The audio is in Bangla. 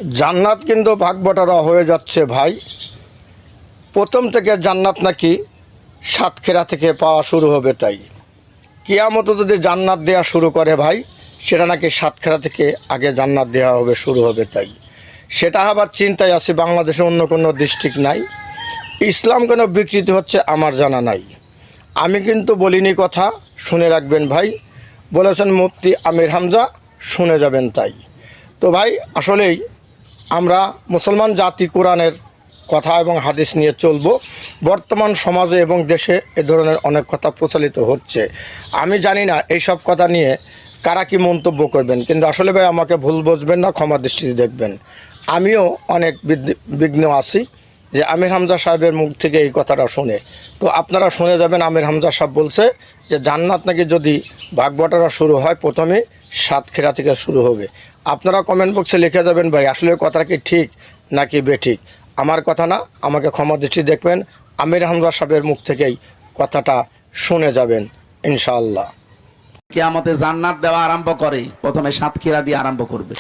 জান্নাত কিন্তু ভাগবটারা হয়ে যাচ্ছে ভাই। প্রথম থেকে জান্নাত নাকি সাতক্ষীরা থেকে পাওয়া শুরু হবে, তাই কিয়ামত যদি জান্নাত দেওয়া শুরু করে ভাই, সেটা নাকি সাতক্ষীরা থেকে আগে জান্নাত দেওয়া হবে শুরু হবে, তাই সেটা আবার চিন্তায় আছে। বাংলাদেশে অন্য কোনো ডিস্ট্রিক্ট নাই, ইসলাম কেন বিকৃতি হচ্ছে আমার জানা নাই। আমি কিন্তু বলিনি কথা, শুনে রাখবেন ভাই। বলেছেন মুফতি আমির হামজা, শুনে যাবেন তাই। তো ভাই আসলেই আমরা মুসলমান জাতি কোরআনের কথা এবং হাদিস নিয়ে চলবো। বর্তমান সমাজে এবং দেশে এ ধরনের অনেক কথা প্রচলিত হচ্ছে। আমি জানি না এই সব কথা নিয়ে কারা কি মন্তব্য করবেন, কিন্তু আসলে ভাই আমাকে ভুল বুঝবেন না, ক্ষমা দৃষ্টিতে দেখবেন। আমিও অনেক বিঘ্ন আছি যে আমির হামজা সাহেবের মুখ থেকে এই কথাটা শুনে। তো আপনারা শুনে যাবেন, আমির হামজা সাহেব বলছে যে জান্নাত নাকি যদি ভাগবটারা শুরু হয় প্রথমে সাতক্ষীরা থেকে শুরু হবে। আপনারা কমেন্ট বক্সে লিখে যাবেন ভাই আসলে কথাটা কি ঠিক নাকি বেঠিক। আমার কথা না, আমাকে ক্ষমা দৃষ্টি দেখবেন, আমির হামজা সাহেবের মুখ থেকেই কথাটা শুনে যাবেন ইনশাআল্লাহ। কিয়ামতে জান্নাত দেওয়া আরম্ভ করে, প্রথমে সাতক্ষীরা দিয়ে আরম্ভ করবে।